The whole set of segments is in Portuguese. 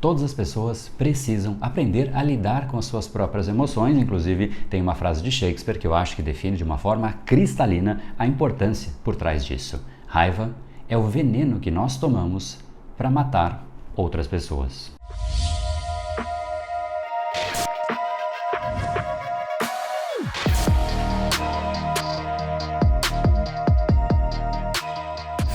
Todas as pessoas precisam aprender a lidar com as suas próprias emoções. Inclusive, tem uma frase de Shakespeare que eu acho que define de uma forma cristalina a importância por trás disso. Raiva é o veneno que nós tomamos para matar outras pessoas.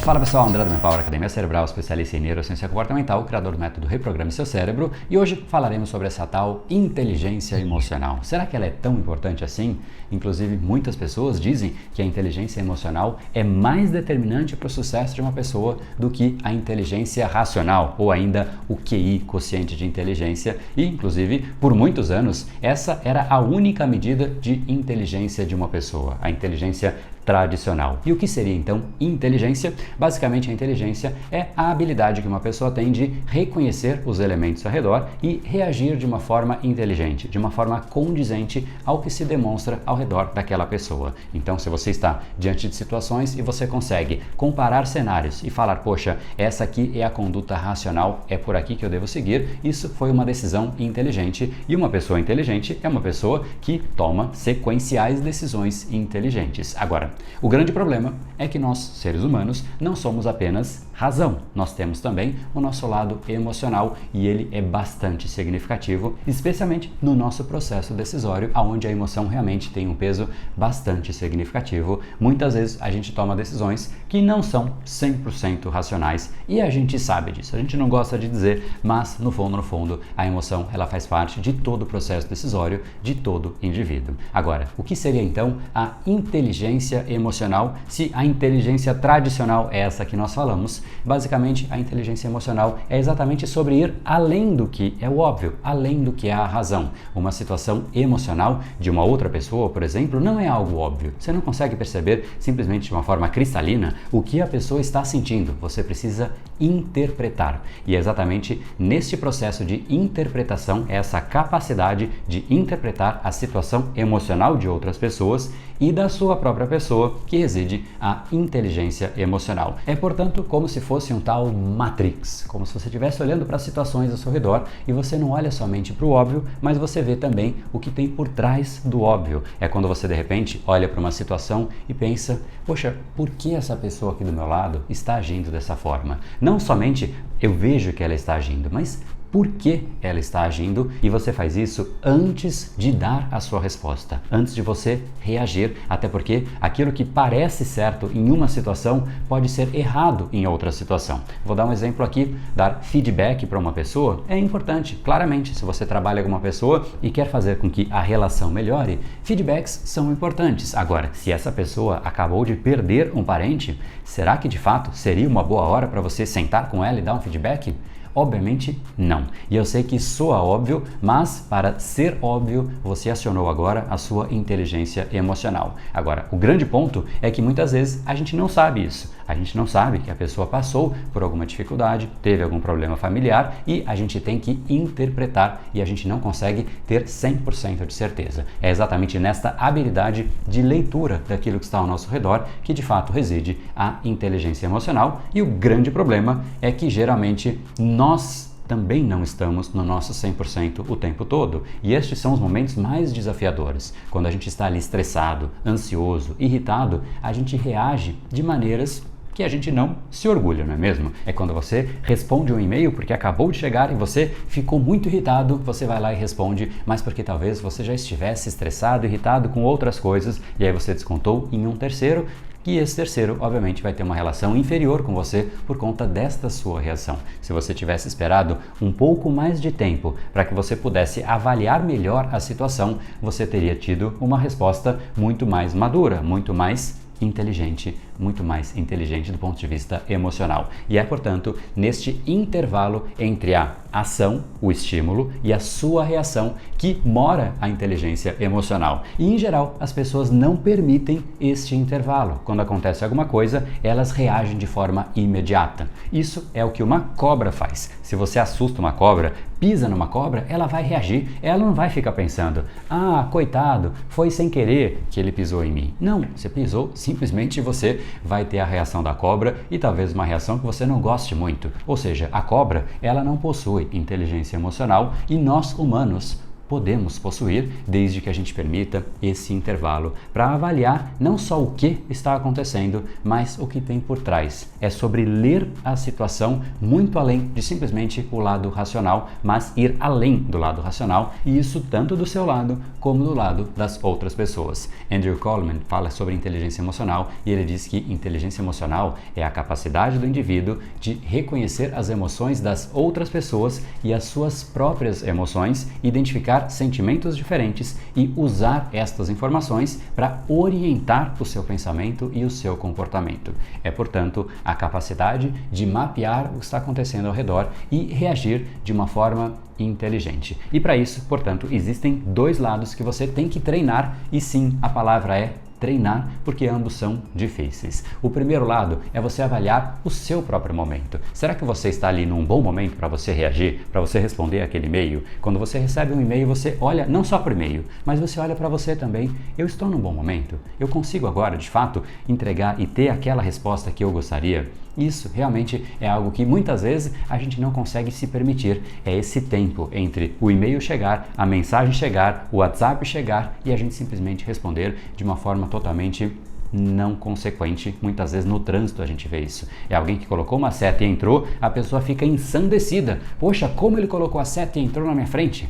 Fala pessoal, André do Manpower, Academia Cerebral, especialista em neurociência comportamental, criador do método Reprograme Seu Cérebro, e hoje falaremos sobre essa tal inteligência emocional. Será que ela é tão importante assim? Inclusive, muitas pessoas dizem que a inteligência emocional é mais determinante para o sucesso de uma pessoa do que a inteligência racional, ou ainda o QI, quociente de inteligência, e inclusive, por muitos anos, essa era a única medida de inteligência de uma pessoa, a inteligência tradicional. E o que seria então inteligência? Basicamente, a inteligência é a habilidade que uma pessoa tem de reconhecer os elementos ao redor e reagir de uma forma inteligente, de uma forma condizente ao que se demonstra ao redor daquela pessoa. Então, se você está diante de situações e você consegue comparar cenários e falar, poxa, essa aqui é a conduta racional, é por aqui que eu devo seguir, isso foi uma decisão inteligente. E uma pessoa inteligente é uma pessoa que toma sequenciais decisões inteligentes. Agora, o grande problema é que nós, seres humanos, não somos apenas razão. Nós temos também o nosso lado emocional e ele é bastante significativo, especialmente no nosso processo decisório, onde a emoção realmente tem um peso bastante significativo. Muitas vezes a gente toma decisões que não são 100% racionais e a gente sabe disso. A gente não gosta de dizer, mas no fundo, a emoção ela faz parte de todo o processo decisório de todo indivíduo. Agora, o que seria então a inteligência emocional se a inteligência tradicional é essa que nós falamos? Basicamente, a inteligência emocional é exatamente sobre ir além do que é o óbvio, além do que é a razão. Uma situação emocional de uma outra pessoa, por exemplo, não é algo óbvio. Você não consegue perceber simplesmente de uma forma cristalina o que a pessoa está sentindo. Você precisa interpretar. E é exatamente neste processo de interpretação, essa capacidade de interpretar a situação emocional de outras pessoas e da sua própria pessoa que reside a inteligência emocional. É, portanto, como se fosse um tal Matrix, como se você estivesse olhando para as situações ao seu redor e você não olha somente para o óbvio, mas você vê também o que tem por trás do óbvio. É quando você, de repente, olha para uma situação e pensa, poxa, por que essa pessoa aqui do meu lado está agindo dessa forma? Não somente eu vejo que ela está agindo, mas por que ela está agindo, e você faz isso antes de dar a sua resposta, antes de você reagir, até porque aquilo que parece certo em uma situação pode ser errado em outra situação. Vou dar um exemplo aqui, dar feedback para uma pessoa é importante, claramente, se você trabalha com uma pessoa e quer fazer com que a relação melhore, feedbacks são importantes. Agora, se essa pessoa acabou de perder um parente, será que de fato seria uma boa hora para você sentar com ela e dar um feedback? Obviamente não. E eu sei que soa óbvio, mas para ser óbvio, você acionou agora a sua inteligência emocional. Agora, o grande ponto é que muitas vezes a gente não sabe isso. A gente não sabe que a pessoa passou por alguma dificuldade, teve algum problema familiar e a gente tem que interpretar e a gente não consegue ter 100% de certeza. É exatamente nesta habilidade de leitura daquilo que está ao nosso redor que de fato reside a inteligência emocional, e o grande problema é que geralmente nós também não estamos no nosso 100% o tempo todo. E estes são os momentos mais desafiadores. Quando a gente está ali estressado, ansioso, irritado, a gente reage de maneiras que a gente não se orgulha, não é mesmo? É quando você responde um e-mail porque acabou de chegar e você ficou muito irritado, você vai lá e responde, mas porque talvez você já estivesse estressado, irritado com outras coisas, e aí você descontou em um terceiro, e esse terceiro, obviamente, vai ter uma relação inferior com você por conta desta sua reação. Se você tivesse esperado um pouco mais de tempo para que você pudesse avaliar melhor a situação, você teria tido uma resposta muito mais madura, muito mais inteligente, muito mais inteligente do ponto de vista emocional. E é, portanto, neste intervalo entre a ação, o estímulo, e a sua reação que mora a inteligência emocional. E, em geral, as pessoas não permitem este intervalo. Quando acontece alguma coisa, elas reagem de forma imediata. Isso é o que uma cobra faz. Se você assusta uma cobra, pisa numa cobra, ela vai reagir, ela não vai ficar pensando, ah, coitado, foi sem querer que ele pisou em mim. Não, você pisou, simplesmente você você vai ter a reação da cobra e talvez uma reação que você não goste muito. Ou seja, a cobra, ela não possui inteligência emocional e nós humanos podemos possuir, desde que a gente permita esse intervalo para avaliar não só o que está acontecendo, mas o que tem por trás. É sobre ler a situação muito além de simplesmente o lado racional, mas ir além do lado racional, e isso tanto do seu lado como do lado das outras pessoas. Andrew Coleman fala sobre inteligência emocional e ele diz que inteligência emocional é a capacidade do indivíduo de reconhecer as emoções das outras pessoas e as suas próprias emoções, identificar sentimentos diferentes e usar estas informações para orientar o seu pensamento e o seu comportamento. É, portanto, a capacidade de mapear o que está acontecendo ao redor e reagir de uma forma inteligente. E para isso, portanto, existem dois lados que você tem que treinar, e sim, a palavra é treinar, porque ambos são difíceis. O primeiro lado é você avaliar o seu próprio momento. Será que você está ali num bom momento para você reagir, para você responder aquele e-mail? Quando você recebe um e-mail, você olha não só para o e-mail, mas você olha para você também. Eu estou num bom momento? Eu consigo agora, de fato, entregar e ter aquela resposta que eu gostaria? Isso realmente é algo que muitas vezes a gente não consegue se permitir. É esse tempo entre o e-mail chegar, a mensagem chegar, o WhatsApp chegar e a gente simplesmente responder de uma forma totalmente não consequente. Muitas vezes no trânsito a gente vê isso. É alguém que colocou uma seta e entrou, a pessoa fica ensandecida. Poxa, como ele colocou a seta e entrou na minha frente?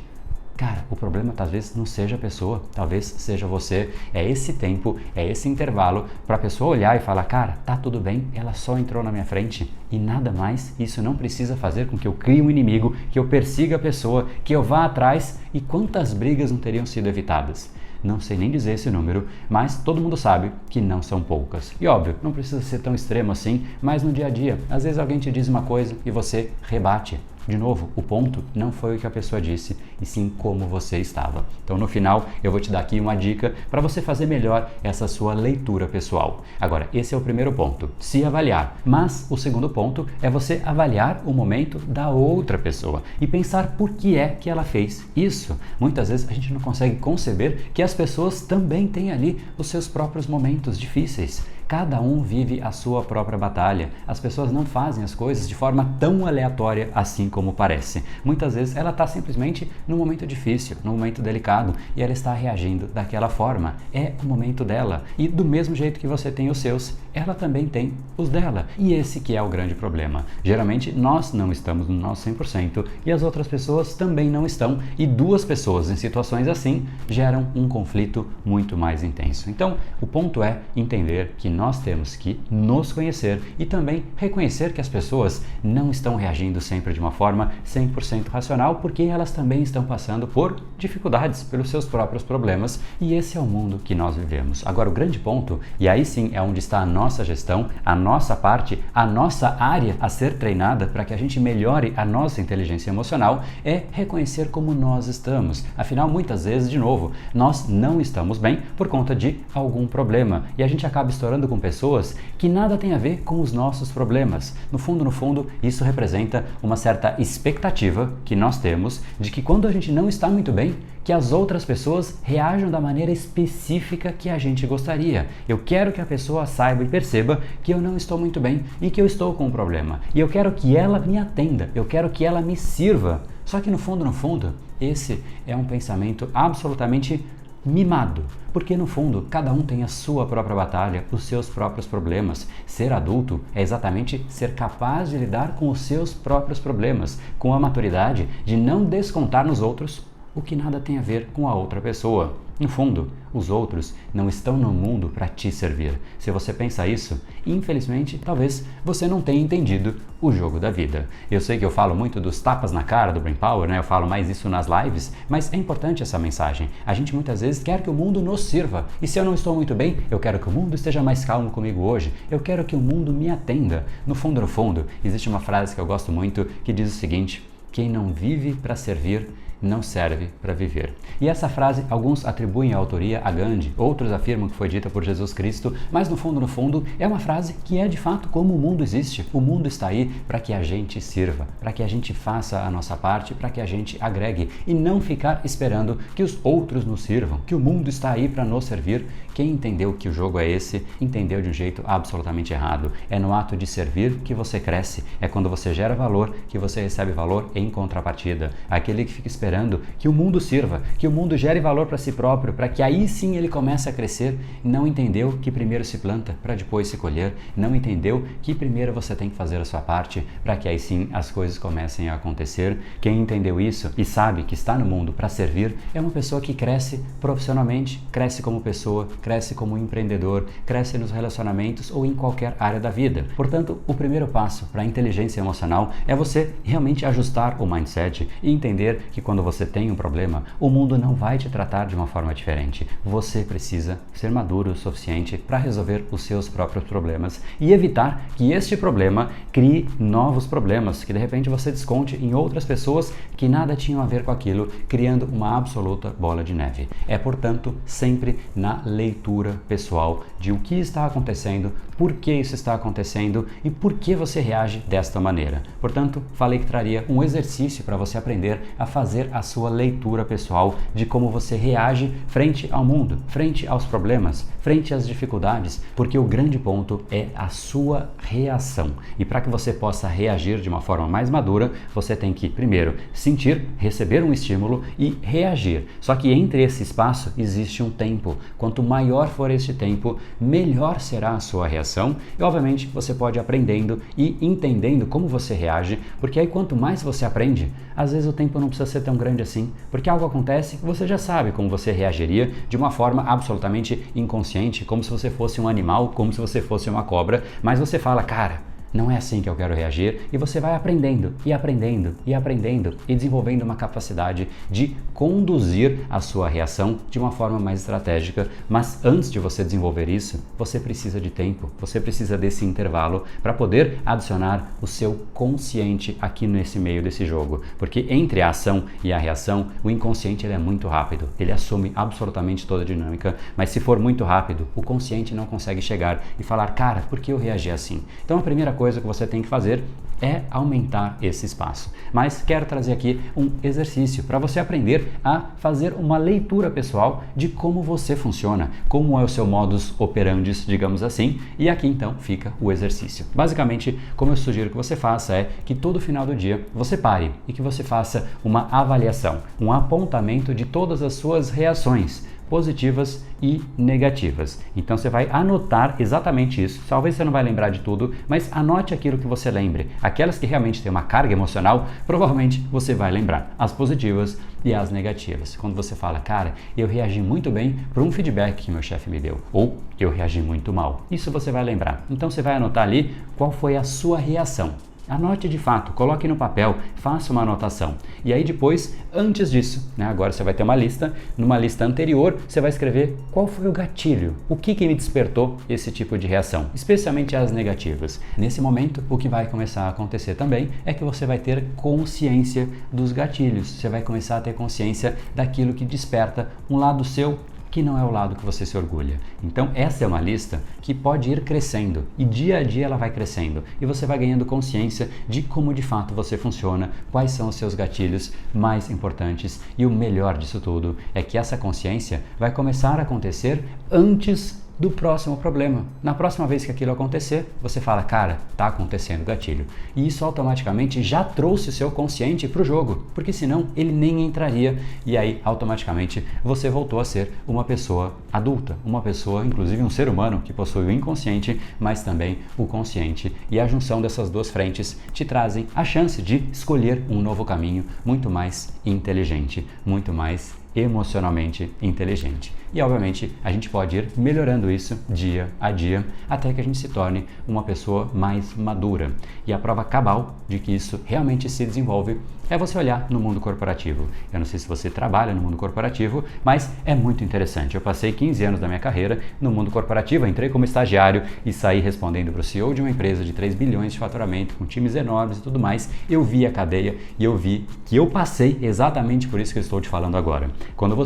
Cara, o problema talvez não seja a pessoa, talvez seja você. É esse tempo, é esse intervalo para a pessoa olhar e falar, cara, tá tudo bem, ela só entrou na minha frente e nada mais. Isso não precisa fazer com que eu crie um inimigo, que eu persiga a pessoa, que eu vá atrás. E quantas brigas não teriam sido evitadas? Não sei nem dizer esse número, mas todo mundo sabe que não são poucas. E óbvio, não precisa ser tão extremo assim, mas no dia a dia, às vezes alguém te diz uma coisa e você rebate. De novo, o ponto não foi o que a pessoa disse, e sim como você estava. Então, no final, eu vou te dar aqui uma dica para você fazer melhor essa sua leitura pessoal. Agora, esse é o primeiro ponto, se avaliar. Mas o segundo ponto é você avaliar o momento da outra pessoa e pensar por que é que ela fez isso. Muitas vezes a gente não consegue conceber que as pessoas também têm ali os seus próprios momentos difíceis. Cada um vive a sua própria batalha. As pessoas não fazem as coisas de forma tão aleatória assim como parece. Muitas vezes ela está simplesmente num momento difícil, num momento delicado, e ela está reagindo daquela forma. É o momento dela. E do mesmo jeito que você tem os seus, ela também tem os dela. E esse que é o grande problema. Geralmente nós não estamos no nosso 100% e as outras pessoas também não estão. E duas pessoas em situações assim geram um conflito muito mais intenso. Então, o ponto é entender que nós temos que nos conhecer e também reconhecer que as pessoas não estão reagindo sempre de uma forma 100% racional, porque elas também estão passando por dificuldades, pelos seus próprios problemas, e esse é o mundo que nós vivemos. Agora, o grande ponto, e aí sim é onde está a nossa gestão, a nossa parte, a nossa área a ser treinada para que a gente melhore a nossa inteligência emocional, é reconhecer como nós estamos. Afinal, muitas vezes, de novo, nós não estamos bem por conta de algum problema, e a gente acaba estourando com pessoas que nada tem a ver com os nossos problemas. No fundo, isso representa uma certa expectativa que nós temos de que quando a gente não está muito bem, que as outras pessoas reajam da maneira específica que a gente gostaria. Eu quero que a pessoa saiba e perceba que eu não estou muito bem e que eu estou com um problema. E eu quero que ela me atenda, eu quero que ela me sirva. Só que no fundo, esse é um pensamento absolutamente mimado, porque no fundo cada um tem a sua própria batalha, os seus próprios problemas. Ser adulto é exatamente ser capaz de lidar com os seus próprios problemas, com a maturidade de não descontar nos outros o que nada tem a ver com a outra pessoa. No fundo, os outros não estão no mundo para te servir. Se você pensa isso, infelizmente, talvez você não tenha entendido o jogo da vida. Eu sei que eu falo muito dos tapas na cara do Brain Power, né? Eu falo mais isso nas lives, mas é importante essa mensagem. A gente muitas vezes quer que o mundo nos sirva. E se eu não estou muito bem, eu quero que o mundo esteja mais calmo comigo hoje. Eu quero que o mundo me atenda. No fundo, existe uma frase que eu gosto muito que diz o seguinte: quem não vive para servir, não serve para viver. E essa frase, alguns atribuem a autoria a Gandhi, outros afirmam que foi dita por Jesus Cristo, mas no fundo, é uma frase que é de fato como o mundo existe. O mundo está aí para que a gente sirva, para que a gente faça a nossa parte, para que a gente agregue e não ficar esperando que os outros nos sirvam, que o mundo está aí para nos servir. Quem entendeu que o jogo é esse, entendeu de um jeito absolutamente errado. É no ato de servir que você cresce, é quando você gera valor que você recebe valor em contrapartida. Aquele que fica esperando que o mundo sirva, que o mundo gere valor para si próprio, para que aí sim ele comece a crescer, não entendeu que primeiro se planta para depois se colher, não entendeu que primeiro você tem que fazer a sua parte para que aí sim as coisas comecem a acontecer. Quem entendeu isso e sabe que está no mundo para servir é uma pessoa que cresce profissionalmente, cresce como pessoa, cresce como empreendedor, cresce nos relacionamentos ou em qualquer área da vida. Portanto, o primeiro passo para a inteligência emocional é você realmente ajustar o mindset e entender que quando você tem um problema, o mundo não vai te tratar de uma forma diferente. Você precisa ser maduro o suficiente para resolver os seus próprios problemas e evitar que este problema crie novos problemas, que de repente você desconte em outras pessoas que nada tinham a ver com aquilo, criando uma absoluta bola de neve. É, portanto, sempre na leitura pessoal de o que está acontecendo, por que isso está acontecendo e por que você reage desta maneira. Portanto, falei que traria um exercício para você aprender a fazer a sua leitura pessoal de como você reage frente ao mundo, frente aos problemas, frente às dificuldades, porque o grande ponto é a sua reação. E para que você possa reagir de uma forma mais madura, você tem que primeiro sentir, receber um estímulo e reagir. Só que entre esse espaço existe um tempo. Quanto maior for este tempo, melhor será a sua reação e obviamente você pode ir aprendendo e entendendo como você reage, porque aí quanto mais você aprende, às vezes o tempo não precisa ser tão grande assim, porque algo acontece que você já sabe como você reagiria de uma forma absolutamente inconsciente, como se você fosse um animal, como se você fosse uma cobra, mas você fala, cara, não é assim que eu quero reagir, e você vai aprendendo e aprendendo e aprendendo e desenvolvendo uma capacidade de conduzir a sua reação de uma forma mais estratégica. Mas antes de você desenvolver isso, você precisa de tempo, você precisa desse intervalo para poder adicionar o seu consciente aqui nesse meio desse jogo, porque entre a ação e a reação, o inconsciente ele é muito rápido, ele assume absolutamente toda a dinâmica, mas se for muito rápido, o consciente não consegue chegar e falar, cara, por que eu reagi assim? Então a primeira coisa que você tem que fazer é aumentar esse espaço. Mas quero trazer aqui um exercício para você aprender a fazer uma leitura pessoal de como você funciona, como é o seu modus operandi, digamos assim, e aqui então fica o exercício. Basicamente, como eu sugiro que você faça é que todo final do dia você pare e que você faça uma avaliação, um apontamento de todas as suas reações, positivas e negativas. Então você vai anotar exatamente isso. Talvez você não vai lembrar de tudo, mas anote aquilo que você lembre. Aquelas que realmente têm uma carga emocional, provavelmente você vai lembrar. As positivas e as negativas. Quando você fala, cara, eu reagi muito bem para um feedback que meu chefe me deu, ou eu reagi muito mal. Isso você vai lembrar. Então você vai anotar ali qual foi a sua reação. Anote de fato, coloque no papel, faça uma anotação. E aí depois, antes disso, agora você vai ter uma lista, numa lista anterior você vai escrever qual foi o gatilho, o que me despertou esse tipo de reação, especialmente as negativas. Nesse momento, o que vai começar a acontecer também é que você vai ter consciência dos gatilhos, você vai começar a ter consciência daquilo que desperta um lado seu que não é o lado que você se orgulha. Então essa é uma lista que pode ir crescendo e dia a dia ela vai crescendo e você vai ganhando consciência de como de fato você funciona, quais são os seus gatilhos mais importantes e o melhor disso tudo é que essa consciência vai começar a acontecer antes do próximo problema. Na próxima vez que aquilo acontecer, você fala, cara, tá acontecendo gatilho. E isso automaticamente já trouxe o seu consciente para o jogo, porque senão ele nem entraria e aí automaticamente você voltou a ser uma pessoa adulta, uma pessoa, inclusive um ser humano que possui o inconsciente, mas também o consciente. E a junção dessas duas frentes te trazem a chance de escolher um novo caminho muito mais inteligente, muito mais emocionalmente inteligente. E obviamente a gente pode ir melhorando isso dia a dia até que a gente se torne uma pessoa mais madura. E a prova cabal de que isso realmente se desenvolve é você olhar no mundo corporativo. Eu não sei se você trabalha no mundo corporativo, mas é muito interessante. Eu passei 15 anos da minha carreira no mundo corporativo, entrei como estagiário e saí respondendo para o CEO de uma empresa de 3 bilhões de faturamento, com times enormes e tudo mais. Eu vi a cadeia e eu vi que eu passei exatamente por isso que eu estou te falando agora. Quando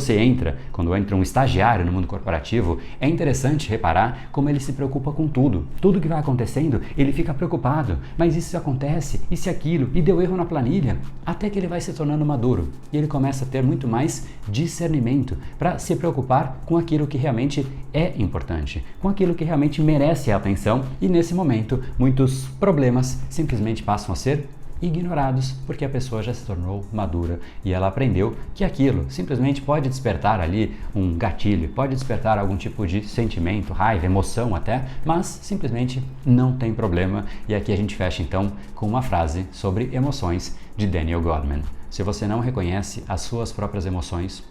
entra um estagiário no mundo corporativo, é interessante reparar como ele se preocupa com tudo. Tudo que vai acontecendo, ele fica preocupado. Mas isso acontece, isso e aquilo, e deu erro na planilha. Até que ele vai se tornando maduro e ele começa a ter muito mais discernimento para se preocupar com aquilo que realmente é importante, com aquilo que realmente merece a atenção, e nesse momento muitos problemas simplesmente passam a ser ignorados, porque a pessoa já se tornou madura e ela aprendeu que aquilo simplesmente pode despertar ali um gatilho, pode despertar algum tipo de sentimento, raiva, emoção até, mas simplesmente não tem problema. E aqui a gente fecha então com uma frase sobre emoções de Daniel Goleman. Se você não reconhece as suas próprias emoções,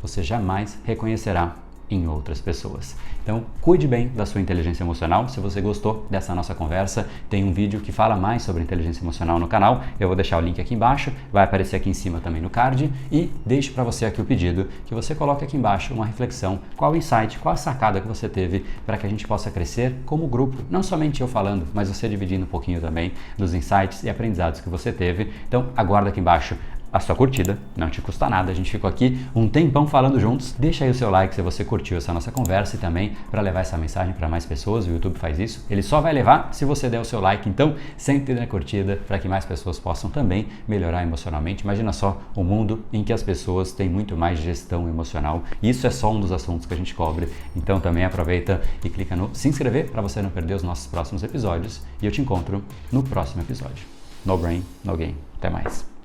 você jamais reconhecerá em outras pessoas. Então, cuide bem da sua inteligência emocional. Se você gostou dessa nossa conversa, tem um vídeo que fala mais sobre inteligência emocional no canal. Eu vou deixar o link aqui embaixo, vai aparecer aqui em cima também no card, e deixo para você aqui o pedido que você coloque aqui embaixo uma reflexão, qual o insight, qual a sacada que você teve para que a gente possa crescer como grupo, não somente eu falando, mas você dividindo um pouquinho também dos insights e aprendizados que você teve. Então, aguarda aqui embaixo a sua curtida, não te custa nada, a gente ficou aqui um tempão falando juntos. Deixa aí o seu like se você curtiu essa nossa conversa, e também para levar essa mensagem para mais pessoas. O YouTube faz isso, ele só vai levar se você der o seu like, então sempre dê a curtida para que mais pessoas possam também melhorar emocionalmente. Imagina só um mundo em que as pessoas têm muito mais gestão emocional, e isso é só um dos assuntos que a gente cobre. Então também aproveita e clica no se inscrever para você não perder os nossos próximos episódios, e eu te encontro no próximo episódio. No Brain, No Game. Até mais.